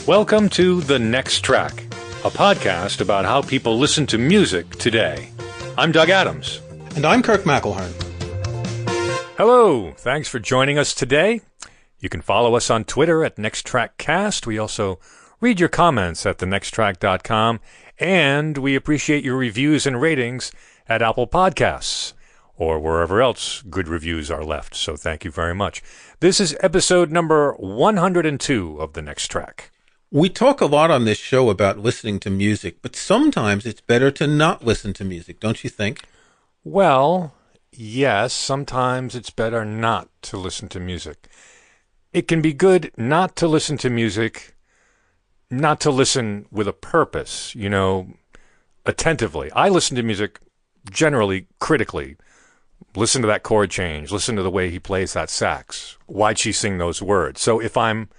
Welcome to The Next Track, a podcast about how people listen to music today. I'm Doug Adams. And I'm Kirk McElhearn. Hello, thanks for joining us today. You can follow us on Twitter at NextTrackCast. We also read your comments at thenexttrack.com, and we appreciate your reviews and ratings at Apple Podcasts or wherever else good reviews are left. So thank you very much. This is episode number 102 of The Next Track. We talk a lot on this show about listening to music, but sometimes it's better to not listen to music, don't you think? Well, yes, sometimes it's better not to listen to music. It can be good not to listen to music, not to listen with a purpose, attentively. I listen to music generally critically. Listen to that chord change. Listen to the way he plays that sax. Why'd she sing those words? So if I'm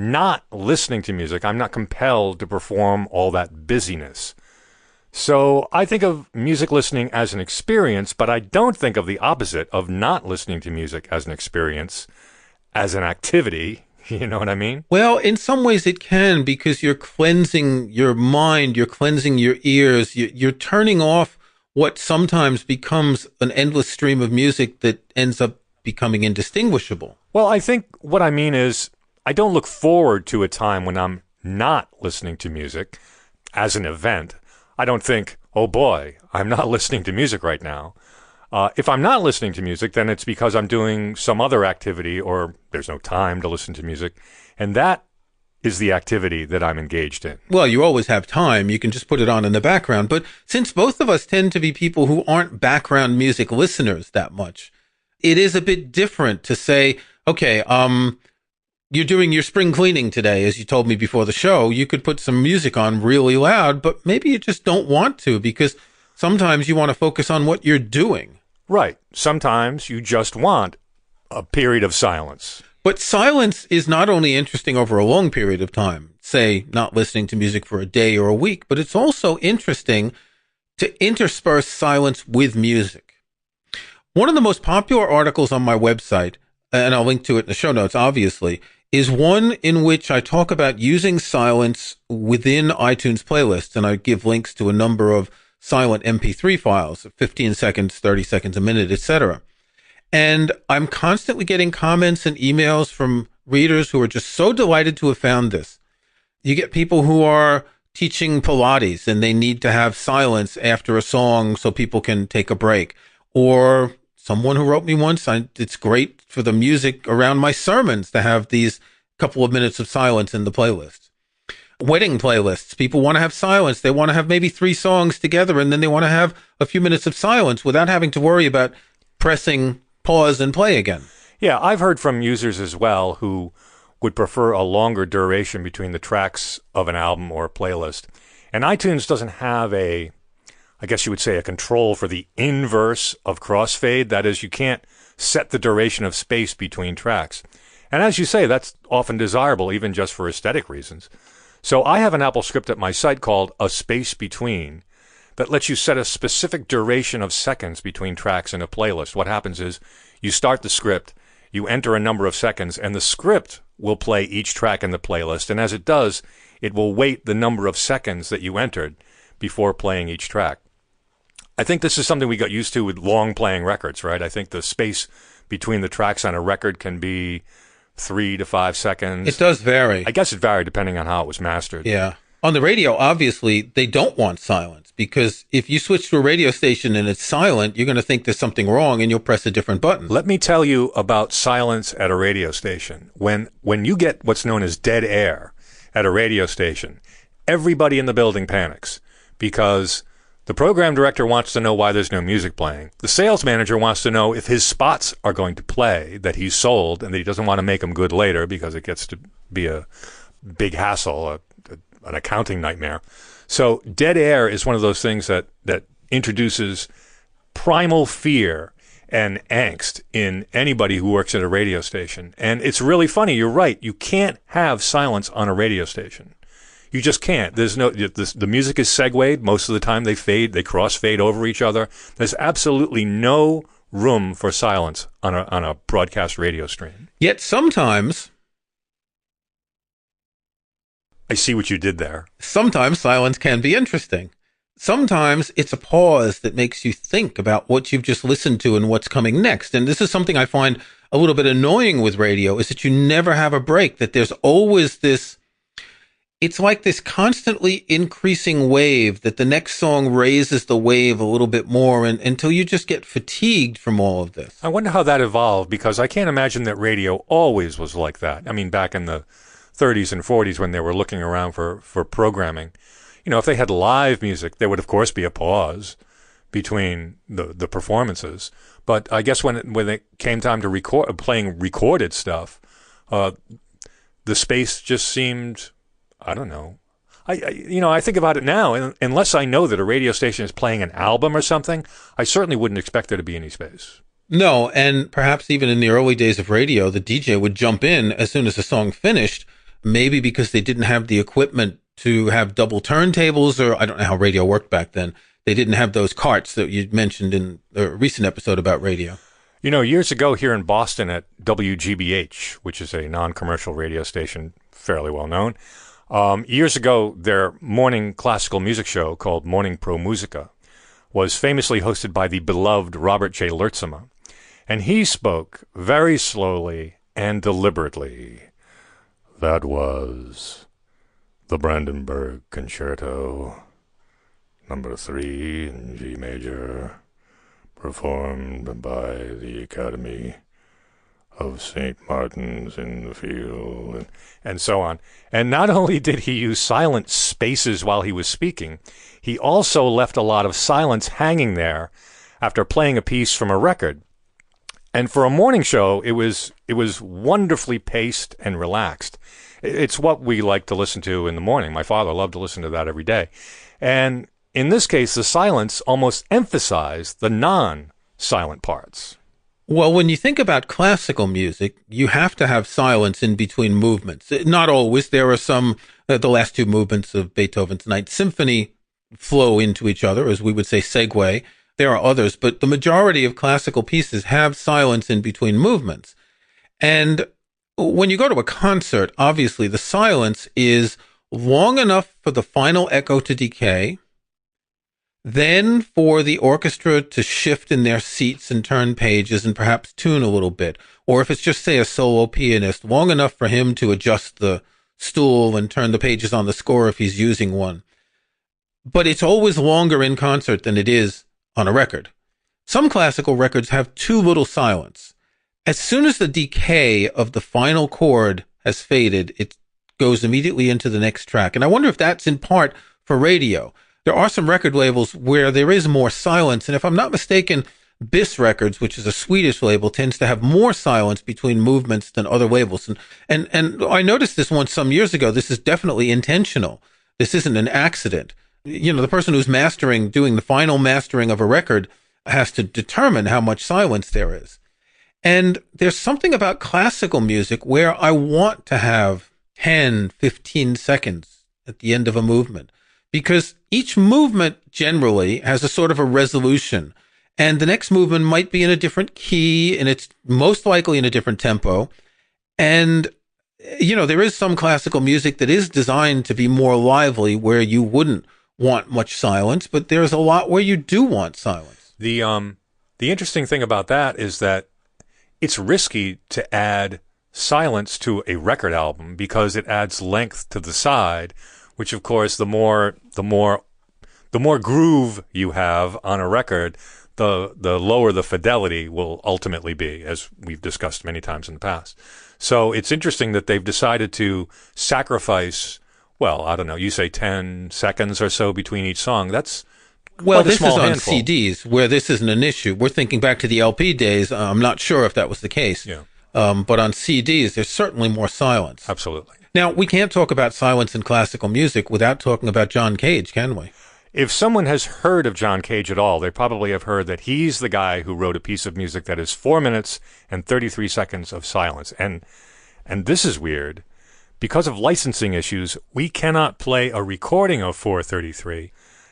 not listening to music, I'm not compelled to perform all that busyness. So I think of music listening as an experience, but I don't think of the opposite of not listening to music as an experience, as an activity. You know what I mean? Well, in some ways it can, because you're cleansing your mind, you're cleansing your ears, you're turning off what sometimes becomes an endless stream of music that ends up becoming indistinguishable. Well, I think what I mean is I don't look forward to a time when I'm not listening to music as an event. I don't think, oh boy, I'm not listening to music right now. If I'm not listening to music, then it's because I'm doing some other activity or there's no time to listen to music. And that is the activity that I'm engaged in. Well, you always have time. You can just put it on in the background. But since both of us tend to be people who aren't background music listeners that much, it is a bit different to say, okay, you're doing your spring cleaning today, as you told me before the show. You could put some music on really loud, but maybe you just don't want to, because sometimes you want to focus on what you're doing. Right. Sometimes you just want a period of silence. But silence is not only interesting over a long period of time, say not listening to music for a day or a week, but it's also interesting to intersperse silence with music. One of the most popular articles on my website, and I'll link to it in the show notes, obviously, is one in which I talk about using silence within iTunes playlists, and I give links to a number of silent MP3 files, 15 seconds, 30 seconds, a minute, etc. And I'm constantly getting comments and emails from readers who are just so delighted to have found this. You get people who are teaching Pilates and they need to have silence after a song so people can take a break. Or someone who wrote me once, it's great for the music around my sermons to have these couple of minutes of silence in the playlist. Wedding playlists, people want to have silence. They want to have maybe 3 songs together, and then they want to have a few minutes of silence without having to worry about pressing pause and play again. Yeah, I've heard from users as well who would prefer a longer duration between the tracks of an album or a playlist. And iTunes doesn't have I guess you would say, a control for the inverse of crossfade. That is, you can't set the duration of space between tracks. And as you say, that's often desirable, even just for aesthetic reasons. So I have an AppleScript at my site called A Space Between that lets you set a specific duration of seconds between tracks in a playlist. What happens is you start the script, you enter a number of seconds, and the script will play each track in the playlist. And as it does, it will wait the number of seconds that you entered before playing each track. I think this is something we got used to with long playing records, right? I think the space between the tracks on a record can be 3 to 5 seconds. It does vary. I guess it varied depending on how it was mastered. Yeah. On the radio, obviously, they don't want silence, because if you switch to a radio station and it's silent, you're going to think there's something wrong and you'll press a different button. Let me tell you about silence at a radio station. When you get what's known as dead air at a radio station, everybody in the building panics because the program director wants to know why there's no music playing. The sales manager wants to know if his spots are going to play that he's sold and that he doesn't want to make them good later because it gets to be a big hassle, an accounting nightmare. So dead air is one of those things that introduces primal fear and angst in anybody who works at a radio station. And it's really funny. You're right. You can't have silence on a radio station. You just can't. There's no, the music is segued. Most of the time they crossfade over each other. There's absolutely no room for silence on a broadcast radio stream. Yet sometimes I see what you did there. Sometimes silence can be interesting. Sometimes it's a pause that makes you think about what you've just listened to and what's coming next. And this is something I find a little bit annoying with radio, is that you never have a break, that there's always this, it's like this constantly increasing wave, that the next song raises the wave a little bit more until you just get fatigued from all of this. I wonder how that evolved, because I can't imagine that radio always was like that. I mean, back in the 30s and 40s when they were looking around for programming, you know, if they had live music, there would, of course, be a pause between the performances. But I guess when it came time to playing recorded stuff, the space just seemed, I don't know. I think about it now, and unless I know that a radio station is playing an album or something, I certainly wouldn't expect there to be any space. No, and perhaps even in the early days of radio, the DJ would jump in as soon as the song finished, maybe because they didn't have the equipment to have double turntables, or I don't know how radio worked back then. They didn't have those carts that you mentioned in a recent episode about radio. You know, years ago here in Boston at WGBH, which is a non-commercial radio station, fairly well known, years ago, their morning classical music show called Morning Pro Musica was famously hosted by the beloved Robert J. Lertsema. And he spoke very slowly and deliberately. That was the Brandenburg Concerto, number 3 in G major, performed by the Academy of St. Martin's in the Field, and so on. And not only did he use silent spaces while he was speaking, he also left a lot of silence hanging there after playing a piece from a record. And for a morning show, it was wonderfully paced and relaxed. It's what we like to listen to in the morning. My father loved to listen to that every day. And in this case, the silence almost emphasized the non-silent parts. Well, when you think about classical music, you have to have silence in between movements. Not always. There are some, the last 2 movements of Beethoven's Ninth Symphony flow into each other, as we would say, segue. There are others, but the majority of classical pieces have silence in between movements. And when you go to a concert, obviously the silence is long enough for the final echo to decay, then for the orchestra to shift in their seats and turn pages and perhaps tune a little bit. Or if it's just, say, a solo pianist, long enough for him to adjust the stool and turn the pages on the score if he's using one. But it's always longer in concert than it is on a record. Some classical records have too little silence. As soon as the decay of the final chord has faded, it goes immediately into the next track. And I wonder if that's in part for radio. There are some record labels where there is more silence. And if I'm not mistaken, Bis Records, which is a Swedish label, tends to have more silence between movements than other labels. And I noticed this once some years ago. This is definitely intentional. This isn't an accident. You know, the person who's doing the final mastering of a record has to determine how much silence there is. And there's something about classical music where I want to have 10, 15 seconds at the end of a movement, because each movement generally has a sort of a resolution, and the next movement might be in a different key, and it's most likely in a different tempo. And, you know, there is some classical music that is designed to be more lively where you wouldn't want much silence, but there's a lot where you do want silence. The interesting thing about that is that it's risky to add silence to a record album because it adds length to the side, which of course the more groove you have on a record, the lower the fidelity will ultimately be, as we've discussed many times in the past. So it's interesting that they've decided to sacrifice, well, I don't know, you say 10 seconds or so between each song. That's well, this is on handful. CDs where this isn't an issue. We're thinking back to the LP days. I'm not sure if that was the case. Yeah. But on CDs, there's certainly more silence. Absolutely. Now, we can't talk about silence in classical music without talking about John Cage, can we? If someone has heard of John Cage at all, they probably have heard that he's the guy who wrote a piece of music that is 4 minutes and 33 seconds of silence. And this is weird. Because of licensing issues, we cannot play a recording of 4:33,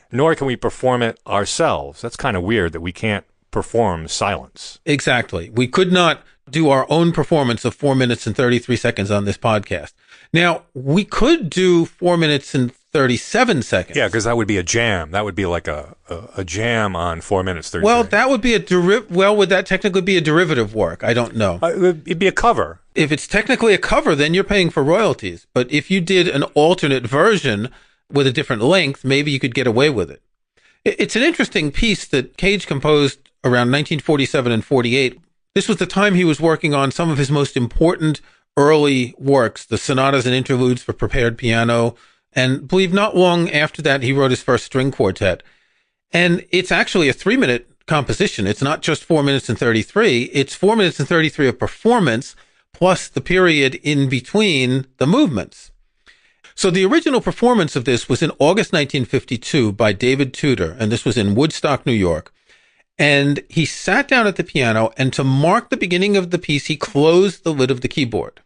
nor can we perform it ourselves. That's kind of weird that we can't perform silence. Exactly. We could not do our own performance of 4 minutes and 33 seconds on this podcast. Now, we could do 4 minutes and 37 seconds. Yeah, because that would be a jam. That would be like a jam on 4 minutes 33. Well, that would be would that technically be a derivative work? I don't know. It'd be a cover. If it's technically a cover, then you're paying for royalties. But if you did an alternate version with a different length, maybe you could get away with it. It's an interesting piece that Cage composed around 1947 and 48. This was the time he was working on some of his most important early works, the sonatas and interludes for prepared piano. And believe not long after that, he wrote his first string quartet. And it's actually a 3-minute composition. It's not just 4 minutes and 33. It's 4 minutes and 33 of performance, plus the period in between the movements. So the original performance of this was in August 1952 by David Tudor, and this was in Woodstock, New York. And he sat down at the piano, and to mark the beginning of the piece, he closed the lid of the keyboard.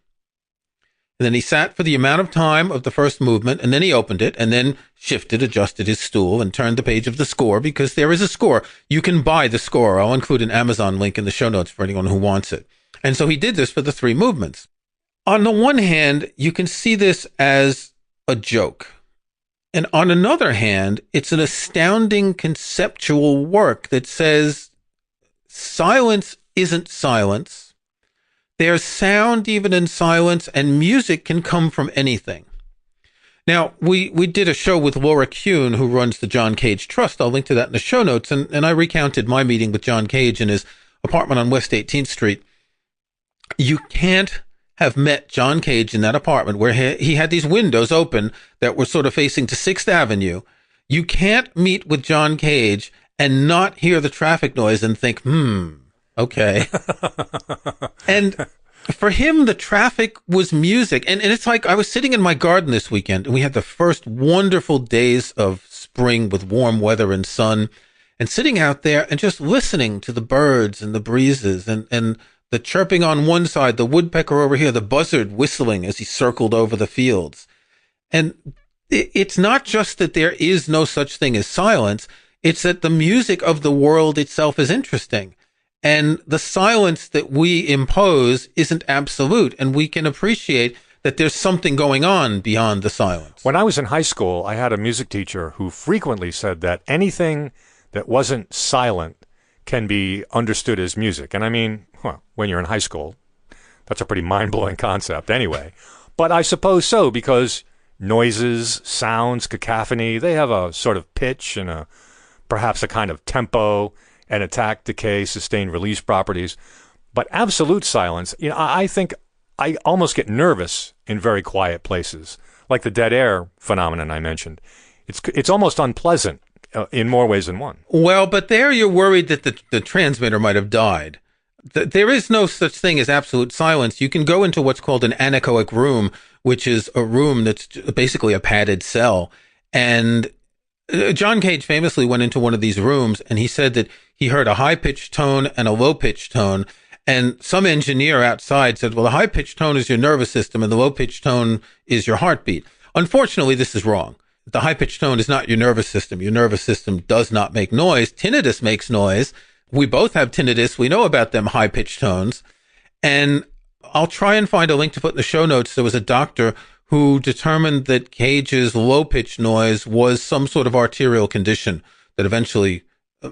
And then he sat for the amount of time of the first movement, and then he opened it, and then shifted, adjusted his stool, and turned the page of the score, because there is a score. You can buy the score. I'll include an Amazon link in the show notes for anyone who wants it. And so he did this for the 3 movements. On the one hand, you can see this as a joke. And on another hand, it's an astounding conceptual work that says silence isn't silence. There's sound even in silence, and music can come from anything. Now, we did a show with Laura Kuhn, who runs the John Cage Trust. I'll link to that in the show notes. And I recounted my meeting with John Cage in his apartment on West 18th Street. You can't have met John Cage in that apartment where he had these windows open that were sort of facing to 6th Avenue. You can't meet with John Cage and not hear the traffic noise and think, okay. And for him, the traffic was music. And it's like I was sitting in my garden this weekend, and we had the first wonderful days of spring with warm weather and sun, and sitting out there and just listening to the birds and the breezes and the chirping on one side, the woodpecker over here, the buzzard whistling as he circled over the fields. And it's not just that there is no such thing as silence. It's that the music of the world itself is interesting. And the silence that we impose isn't absolute. And we can appreciate that there's something going on beyond the silence. When I was in high school, I had a music teacher who frequently said that anything that wasn't silent can be understood as music. And I mean, when you're in high school, that's a pretty mind-blowing concept anyway. But I suppose so, because noises, sounds, cacophony, they have a sort of pitch and perhaps a kind of tempo and attack, decay, sustained release properties. But absolute silence, I think I almost get nervous in very quiet places, like the dead air phenomenon I mentioned. It's almost unpleasant in more ways than one. Well, but there you're worried that the transmitter might have died. There is no such thing as absolute silence. You can go into what's called an anechoic room, which is a room that's basically a padded cell. And John Cage famously went into one of these rooms, and he said that he heard a high-pitched tone and a low-pitched tone. And some engineer outside said, well, the high-pitched tone is your nervous system and the low-pitched tone is your heartbeat. Unfortunately, this is wrong. The high-pitched tone is not your nervous system. Your nervous system does not make noise. Tinnitus makes noise. We both have tinnitus. We know about them high-pitched tones. And I'll try and find a link to put in the show notes. There was a doctor who determined that Cage's low-pitched noise was some sort of arterial condition that eventually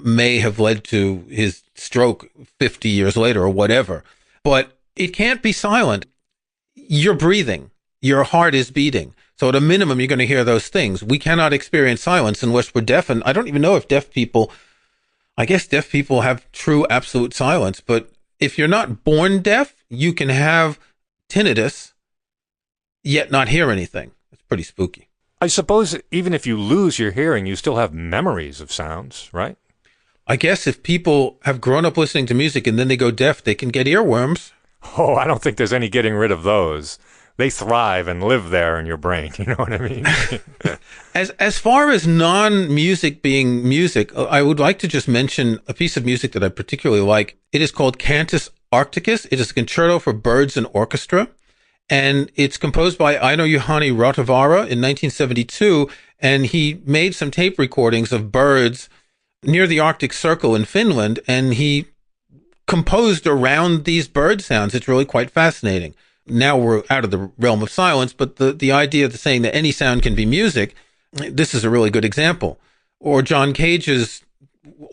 may have led to his stroke 50 years later or whatever. But it can't be silent. You're breathing. Your heart is beating. So at a minimum, you're going to hear those things. We cannot experience silence unless we're deaf. And I don't even know if I guess deaf people have true absolute silence. But if you're not born deaf, you can have tinnitus, yet not hear anything. It's pretty spooky. I suppose even if you lose your hearing, you still have memories of sounds, right? I guess if people have grown up listening to music and then they go deaf, they can get earworms. Oh, I don't think there's any getting rid of those. They thrive and live there in your brain. You know what I mean? As far as non-music being music, I would like to just mention a piece of music that I particularly like. It is called Cantus Arcticus. It is a concerto for birds and orchestra. And it's composed by Einojuhani Rautavaara in 1972. And he made some tape recordings of birds near the Arctic Circle in Finland. And he composed around these bird sounds. It's really quite fascinating. now we're out of the realm of silence, but the idea of saying that any sound can be music, this is a really good example. Or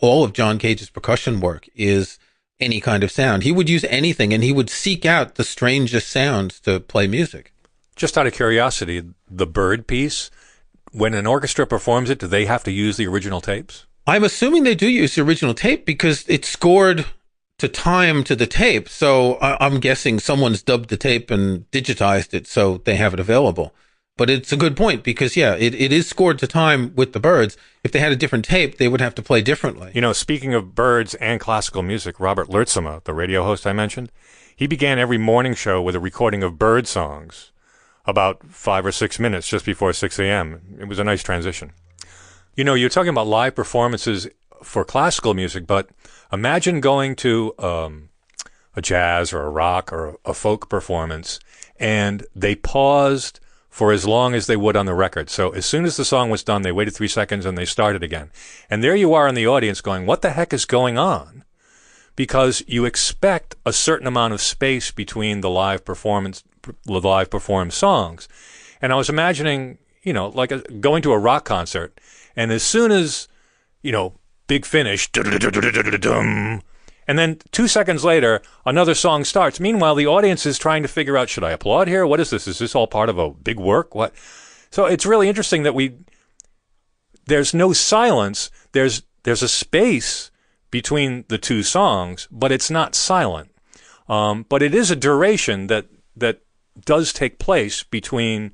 all of John Cage's percussion work is any kind of sound. He would use anything, and he would seek out the strangest sounds to play music. Just out of curiosity, the Bird piece, when an orchestra performs it, do they have to use the original tapes? I'm assuming they do use the original tape because it's scored to time to the tape. So I'm guessing someone's dubbed the tape and digitized it so they have it available. But it's a good point because, yeah, it is scored to time with the Byrds. If they had a different tape, they would have to play differently. You know, speaking of Byrds and classical music, Robert Lertsema, the radio host I mentioned, he began every morning show with a recording of Byrd songs about 5 or 6 minutes just before 6 a.m. It was a nice transition. You know, you're talking about live performances for classical music, but imagine going to a jazz or a rock or a folk performance, and they paused for as long as they would on the record. So as soon as the song was done, they waited 3 seconds and they started again. And there you are in the audience going, what the heck is going on? Because you expect a certain amount of space between the live performed songs. And I was imagining, you know, like going to a rock concert, and as soon as, you know, big finish, and then 2 seconds later, another song starts. Meanwhile, the audience is trying to figure out, should I applaud here? What is this? Is this all part of a big work? What? So it's really interesting that there's no silence. There's a space between the two songs, but it's not silent. But it is a duration that does take place between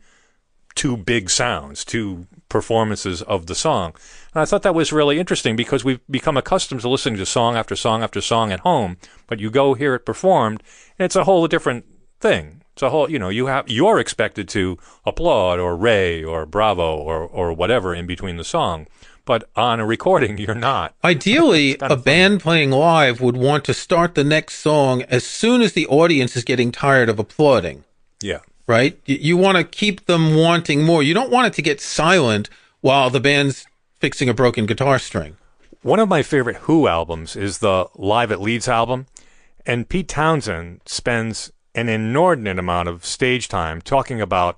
two big sounds, two performances of the song. And I thought that was really interesting because we've become accustomed to listening to song after song after song at home, but you go hear it performed, and it's a whole different thing. It's a whole, you know, you're expected to applaud or ray or bravo or whatever in between the song. But on a recording, you're not. Ideally, a band playing live would want to start the next song as soon as the audience is getting tired of applauding. Yeah. Right? You want to keep them wanting more. You don't want it to get silent while the band's fixing a broken guitar string. One of my favorite Who albums is the Live at Leeds album, and Pete Townsend spends an inordinate amount of stage time talking about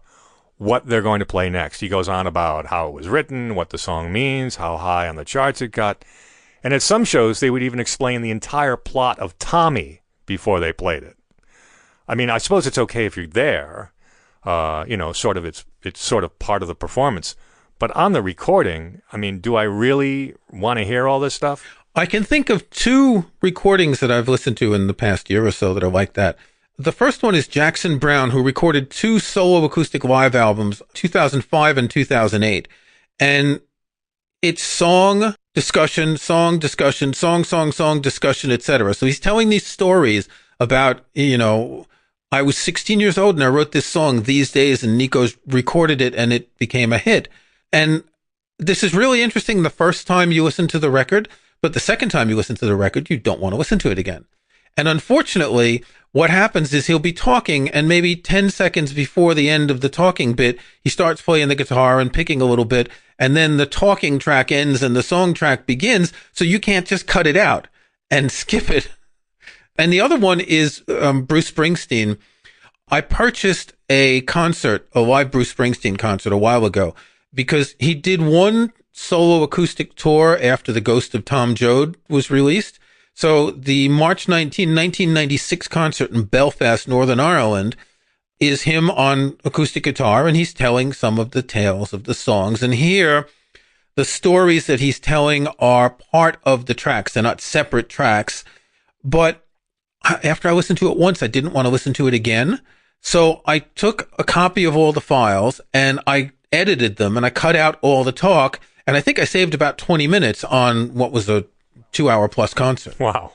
what they're going to play next. He goes on about how it was written, what the song means, how high on the charts it got. And at some shows, they would even explain the entire plot of Tommy before they played it. I mean, I suppose it's okay if you're there. You know, sort of it's sort of part of the performance. But on the recording, I mean, do I really want to hear all this stuff? I can think of two recordings that I've listened to in the past year or so that are like that. The first one is Jackson Browne, who recorded 2 solo acoustic live albums, 2005 and 2008. And it's song discussion, song discussion, song discussion, etc. So he's telling these stories about, you know, I was 16 years old and I wrote this song These Days, and Nico's recorded it and it became a hit. And this is really interesting the first time you listen to the record, but the second time you listen to the record, you don't want to listen to it again. And unfortunately, what happens is he'll be talking, and maybe 10 seconds before the end of the talking bit, he starts playing the guitar and picking a little bit, and then the talking track ends and the song track begins, so you can't just cut it out and skip it. And the other one is Bruce Springsteen. I purchased a live Bruce Springsteen concert a while ago, because he did one solo acoustic tour after The Ghost of Tom Joad was released. So the March 1996 concert in Belfast, Northern Ireland, is him on acoustic guitar, and he's telling some of the tales of the songs. And here, the stories that he's telling are part of the tracks. They're not separate tracks. But after I listened to it once, I didn't want to listen to it again. So I took a copy of all the files, and I edited them, and I cut out all the talk. And I think I saved about 20 minutes on what was a 2-hour plus concert. Wow.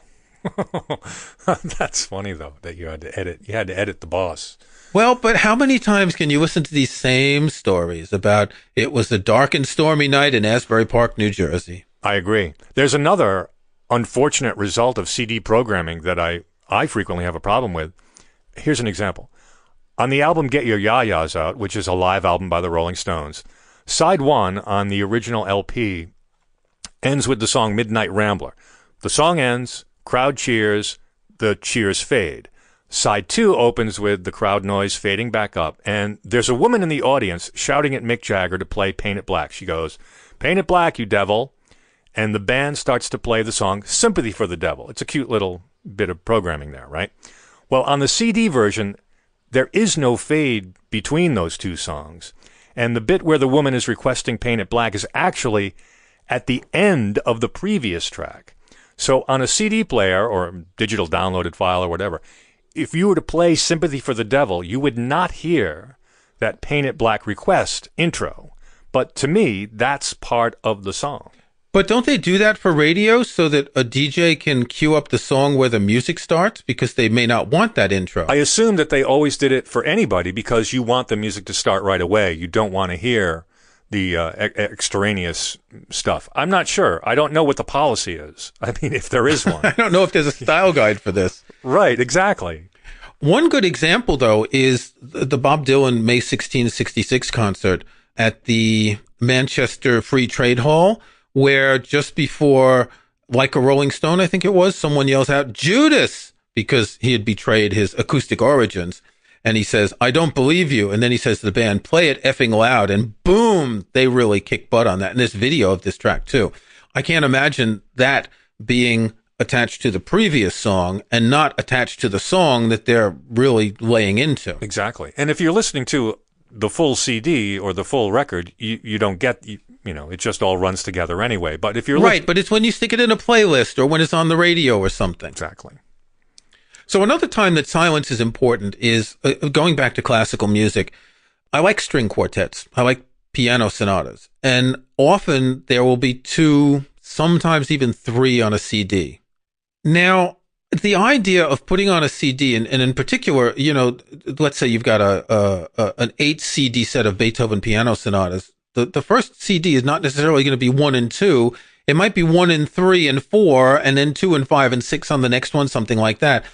That's funny, though, that you had to edit. You had to edit the boss. Well, but how many times can you listen to these same stories about it was a dark and stormy night in Asbury Park, New Jersey? I agree. There's another unfortunate result of CD programming that I frequently have a problem with. Here's an example. On the album Get Your Ya-Ya's Out, which is a live album by the Rolling Stones, side 1 on the original LP ends with the song Midnight Rambler. The song ends, crowd cheers, the cheers fade. Side 2 opens with the crowd noise fading back up, and there's a woman in the audience shouting at Mick Jagger to play Paint It Black. She goes, "Paint it black, you devil." And the band starts to play the song Sympathy for the Devil. It's a cute little bit of programming there, right? Well, on the CD version, there is no fade between those two songs. And the bit where the woman is requesting Paint It Black is actually at the end of the previous track. So on a CD player or digital downloaded file or whatever, if you were to play Sympathy for the Devil, you would not hear that Paint It Black request intro. But to me, that's part of the song. But don't they do that for radio so that a DJ can cue up the song where the music starts? Because they may not want that intro. I assume that they always did it for anybody because you want the music to start right away. You don't want to hear the extraneous stuff. I'm not sure. I don't know what the policy is. I mean, if there is one. I don't know if there's a style guide for this. Right, exactly. One good example, though, is the Bob Dylan May 1666 concert at the Manchester Free Trade Hall, where just before Like a Rolling Stone, I think it was, someone yells out, "Judas," because he had betrayed his acoustic origins. And he says, "I don't believe you." And then he says to the band, "Play it effing loud." And boom, they really kick butt on that. And there's video of this track too. I can't imagine that being attached to the previous song and not attached to the song that they're really laying into. Exactly. And if you're listening to the full CD or the full record, you don't get, it just all runs together anyway. But if you're right, but it's when you stick it in a playlist or when it's on the radio or something. Exactly. So another time that silence is important is going back to classical music. I like string quartets. I like piano sonatas. And often there will be 2, sometimes even 3 on a CD. Now, the idea of putting on a CD, and in particular, let's say you've got an 8 CD set of Beethoven piano sonatas. The first CD is not necessarily going to be 1 and 2. It might be 1 and 3 and 4, and then 2 and 5 and 6 on the next one, something like that.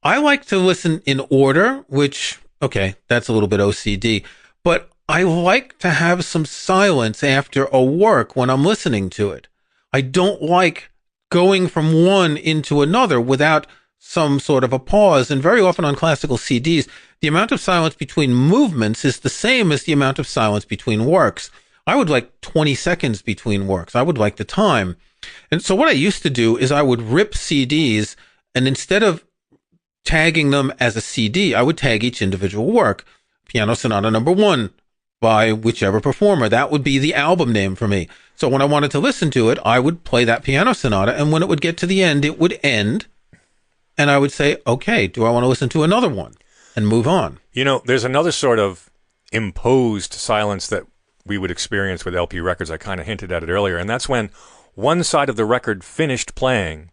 I like to listen in order, which, okay, that's a little bit OCD, but I like to have some silence after a work when I'm listening to it. I don't like going from one into another without some sort of a pause. And very often on classical CDs, the amount of silence between movements is the same as the amount of silence between works. I would like 20 seconds between works. I would like the time. And so what I used to do is I would rip CDs, and instead of tagging them as a CD, I would tag each individual work. Piano Sonata number 1 by whichever performer. That would be the album name for me. So when I wanted to listen to it, I would play that piano sonata, and when it would get to the end, it would end, and I would say, okay, do I want to listen to another one? And move on. There's another sort of imposed silence that we would experience with LP records. I kind of hinted at it earlier, and that's when one side of the record finished playing,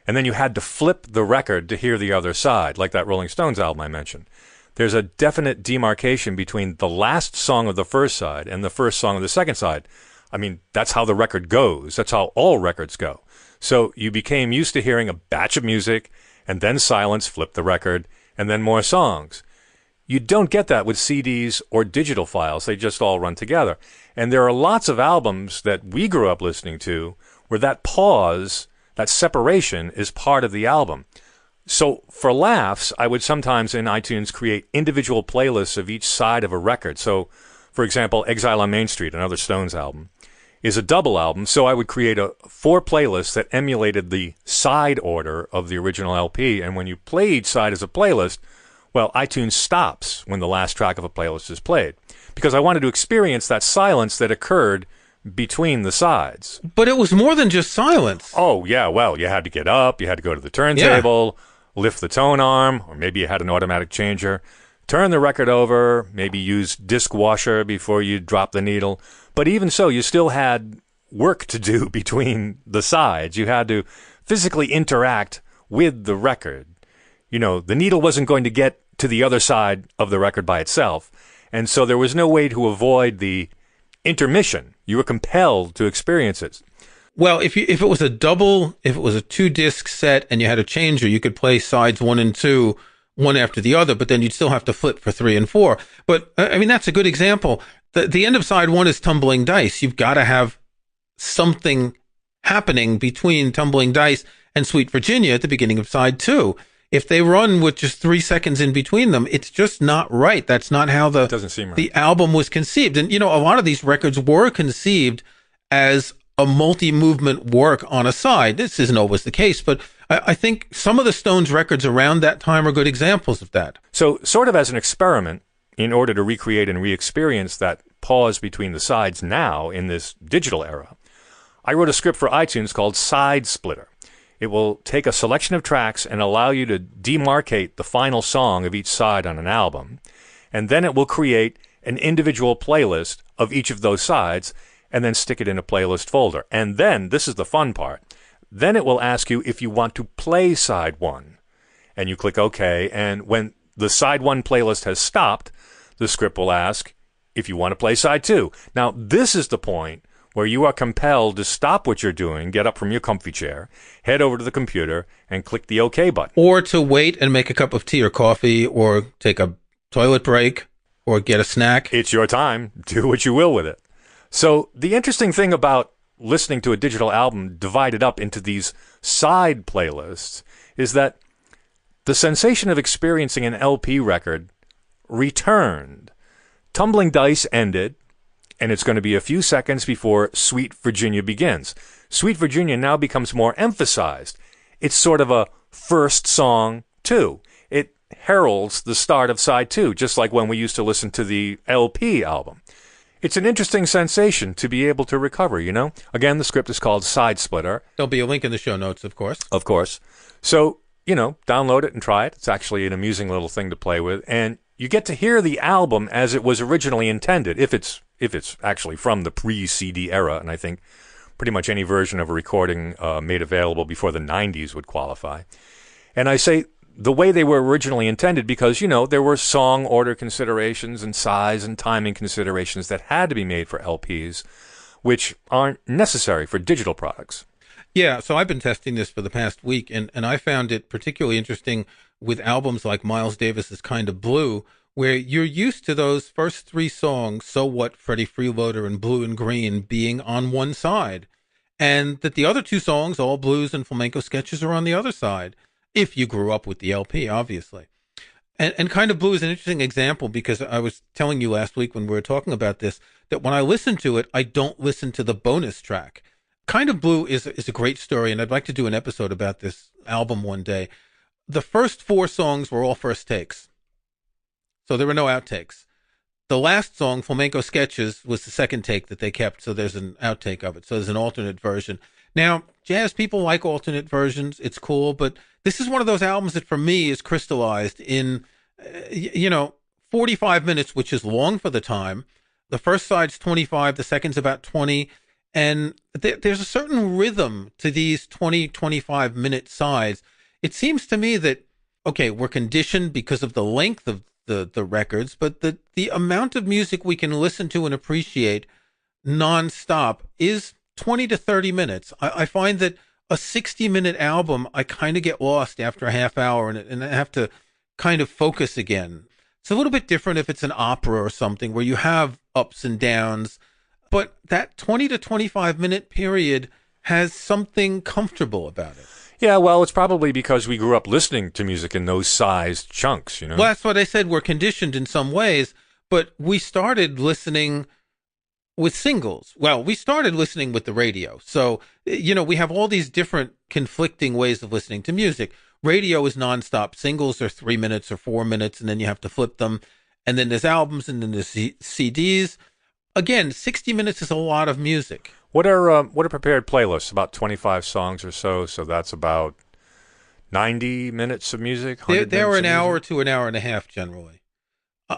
and then you had to flip the record to hear the other side, like that Rolling Stones album I mentioned. There's a definite demarcation between the last song of the first side and the first song of the second side. I mean, that's how the record goes. That's how all records go. So you became used to hearing a batch of music and then silence, flip the record, and then more songs. You don't get that with CDs or digital files. They just all run together. And there are lots of albums that we grew up listening to where that pause, that separation, is part of the album. So for laughs, I would sometimes in iTunes create individual playlists of each side of a record. So, for example, Exile on Main Street, another Stones album, is a double album. So I would create 4 playlists that emulated the side order of the original LP. And when you play each side as a playlist, well, iTunes stops when the last track of a playlist is played, because I wanted to experience that silence that occurred between the sides. But it was more than just silence. Oh, yeah. Well, you had to get up. You had to go to the turntable, lift the tone arm, or maybe you had an automatic changer, turn the record over, maybe use disc washer before you drop the needle. But even so, you still had work to do between the sides. You had to physically interact with the record. The needle wasn't going to get to the other side of the record by itself. And so there was no way to avoid the intermission. You were compelled to experience it. Well, if it was a 2-disc set and you had a changer, you could play sides 1 and 2, one after the other, but then you'd still have to flip for 3 and 4. But I mean, that's a good example. The end of side 1 is Tumbling Dice. You've got to have something happening between Tumbling Dice and Sweet Virginia at the beginning of side 2. If they run with just 3 seconds in between them, it's just not right. That's not how It doesn't seem right. the album was conceived. And, a lot of these records were conceived as a multi-movement work on a side. This isn't always the case, but I think some of the Stones records around that time are good examples of that. So sort of as an experiment, in order to recreate and re-experience that pause between the sides now in this digital era, I wrote a script for iTunes called Side Splitter. It will take a selection of tracks and allow you to demarcate the final song of each side on an album, and then it will create an individual playlist of each of those sides and then stick it in a playlist folder. And then, this is the fun part, then it will ask you if you want to play side one. And you click OK, and when the side one playlist has stopped, the script will ask if you want to play side two. Now, this is the point where you are compelled to stop what you're doing, get up from your comfy chair, head over to the computer, and click the OK button. Or to wait and make a cup of tea or coffee, or take a toilet break, or get a snack. It's your time. Do what you will with it. So the interesting thing about listening to a digital album divided up into these side playlists is that the sensation of experiencing an LP record returned. Tumbling Dice ended, and it's going to be a few seconds before Sweet Virginia begins. Sweet Virginia now becomes more emphasized. It's sort of a first song, too. It heralds the start of side two, just like when we used to listen to the LP album. It's an interesting sensation to be able to recover, Again, the script is called Side Splitter. There'll be a link in the show notes, of course. Of course. So, download it and try it. It's actually an amusing little thing to play with. And you get to hear the album as it was originally intended, if it's actually from the pre-CD era, and I think pretty much any version of a recording made available before the 90s would qualify. And I say the way they were originally intended because, there were song order considerations and size and timing considerations that had to be made for LPs, which aren't necessary for digital products. Yeah, so I've been testing this for the past week, and I found it particularly interesting with albums like Miles Davis's Kind of Blue, where you're used to those first 3 songs, So What, Freddie Freeloader, and Blue and Green, being on one side, and that the other 2 songs, All Blues and Flamenco Sketches, are on the other side, if you grew up with the LP, obviously. And Kind of Blue is an interesting example because I was telling you last week when we were talking about this, that when I listen to it, I don't listen to the bonus track. Kind of Blue is a great story, and I'd like to do an episode about this album one day. The first 4 songs were all first takes, so there were no outtakes. The last song, Flamenco Sketches, was the second take that they kept, so there's an outtake of it, so there's an alternate version. Now, jazz people like alternate versions. It's cool, but this is one of those albums that for me is crystallized in, 45 minutes, which is long for the time. The first side's 25, the second's about 20, and there's a certain rhythm to these 20, 25-minute sides. It seems to me that, okay, we're conditioned because of the length of the records, but the amount of music we can listen to and appreciate nonstop is 20 to 30 minutes. I find that a 60-minute album, I kind of get lost after a half hour and I have to kind of focus again. It's a little bit different if it's an opera or something where you have ups and downs, but that 20 to 25-minute period has something comfortable about it. Yeah, well, it's probably because we grew up listening to music in those sized chunks, Well, that's what I said. We're conditioned in some ways, but we started listening with singles. Well, we started listening with the radio. So, we have all these different conflicting ways of listening to music. Radio is nonstop. Singles are 3 minutes or 4 minutes, and then you have to flip them. And then there's albums, and then there's CDs. Again, 60 minutes is a lot of music. What are prepared playlists? About 25 songs or so. So that's about 90 minutes of music. They're an hour to an hour and a half generally.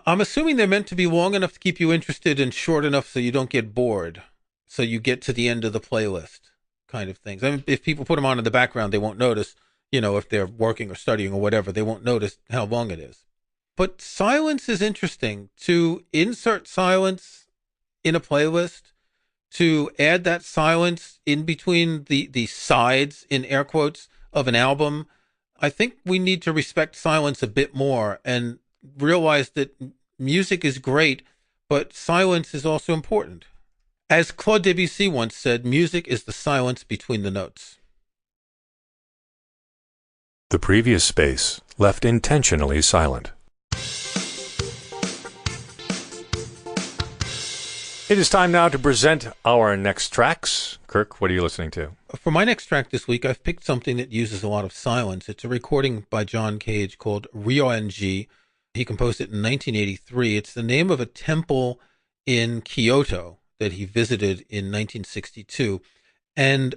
I'm assuming they're meant to be long enough to keep you interested and short enough so you don't get bored. So you get to the end of the playlist, kind of things. I mean, if people put them on in the background, they won't notice. If they're working or studying or whatever, they won't notice how long it is. But silence is interesting. To insert silence in a playlist, to add that silence in between the sides, in air quotes, of an album, I think we need to respect silence a bit more and realize that music is great, but silence is also important. As Claude Debussy once said, music is the silence between the notes. The previous space left intentionally silent. It is time now to present our next tracks. Kirk, what are you listening to? For my next track this week, I've picked something that uses a lot of silence. It's a recording by John Cage called Ryoanji. He composed it in 1983. It's the name of a temple in Kyoto that he visited in 1962. And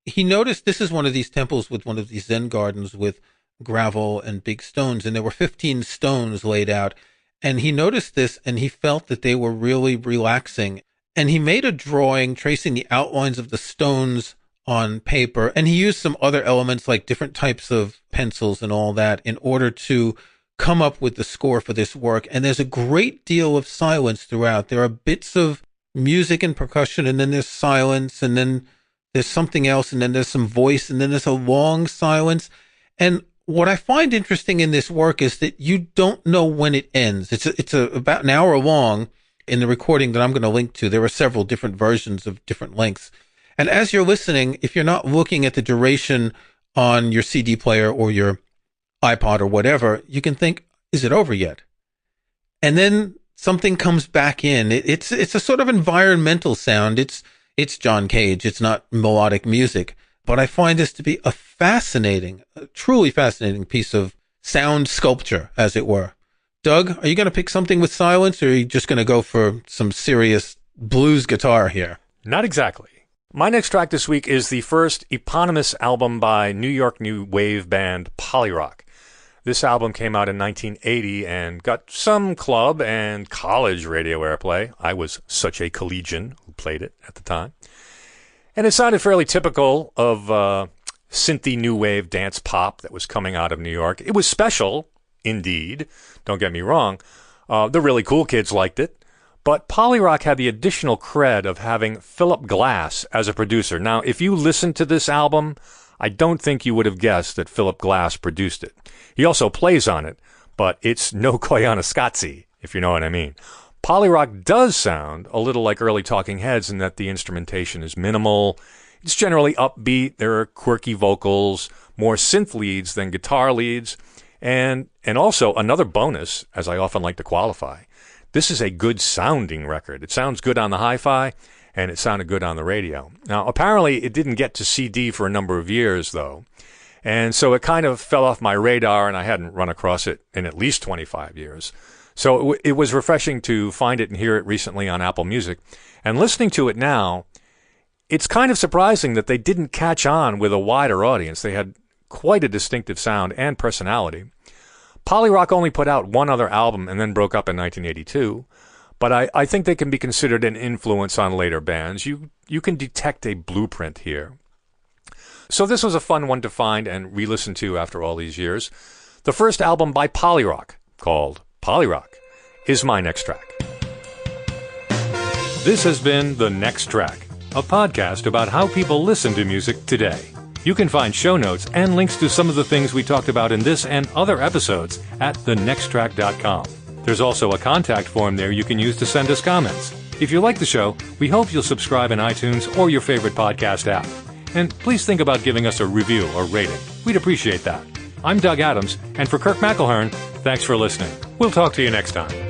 he noticed this is one of these temples with one of these Zen gardens with gravel and big stones. And there were 15 stones laid out. And he noticed this and he felt that they were really relaxing. And he made a drawing tracing the outlines of the stones on paper. And he used some other elements like different types of pencils and all that in order to come up with the score for this work. And there's a great deal of silence throughout. There are bits of music and percussion, and then there's silence, and then there's something else, and then there's some voice, and then there's a long silence. And what I find interesting in this work is that you don't know when it ends. It's about an hour long in the recording that I'm going to link to. There are several different versions of different lengths. And as you're listening, if you're not looking at the duration on your CD player or your iPod or whatever, you can think, is it over yet? And then something comes back in. It's a sort of environmental sound. It's John Cage. It's not melodic music. But I find this to be a truly fascinating piece of sound sculpture, as it were. Doug, are you going to pick something with silence, or are you just going to go for some serious blues guitar here? Not exactly. My next track this week is the first eponymous album by New York new wave band Polyrock. This album came out in 1980 and got some club and college radio airplay. I was such a collegian who played it at the time. And it sounded fairly typical of synthy new wave dance pop that was coming out of New York. It was special, indeed. Don't get me wrong. The really cool kids liked it. But Polyrock had the additional cred of having Philip Glass as a producer. Now, if you listen to this album, I don't think you would have guessed that Philip Glass produced it. He also plays on it, but it's no Koyaanisqatsi, if you know what I mean. Polyrock does sound a little like early Talking Heads in that the instrumentation is minimal. It's generally upbeat. There are quirky vocals, more synth leads than guitar leads. And also another bonus, as I often like to qualify, this is a good sounding record. It sounds good on the hi-fi, and it sounded good on the radio. Now, apparently it didn't get to CD for a number of years, though. And so it kind of fell off my radar, and I hadn't run across it in at least 25 years. So it was refreshing to find it and hear it recently on Apple Music. And listening to it now, it's kind of surprising that they didn't catch on with a wider audience. They had quite a distinctive sound and personality. Polyrock only put out one other album and then broke up in 1982. But I think they can be considered an influence on later bands. You can detect a blueprint here. So this was a fun one to find and re-listen to after all these years. The first album by Polyrock, called Polyrock, is my next track. This has been The Next Track, a podcast about how people listen to music today. You can find show notes and links to some of the things we talked about in this and other episodes at thenexttrack.com. There's also a contact form there you can use to send us comments. If you like the show, we hope you'll subscribe in iTunes or your favorite podcast app. And please think about giving us a review or rating. We'd appreciate that. I'm Doug Adams, and for Kirk McElhearn, thanks for listening. We'll talk to you next time.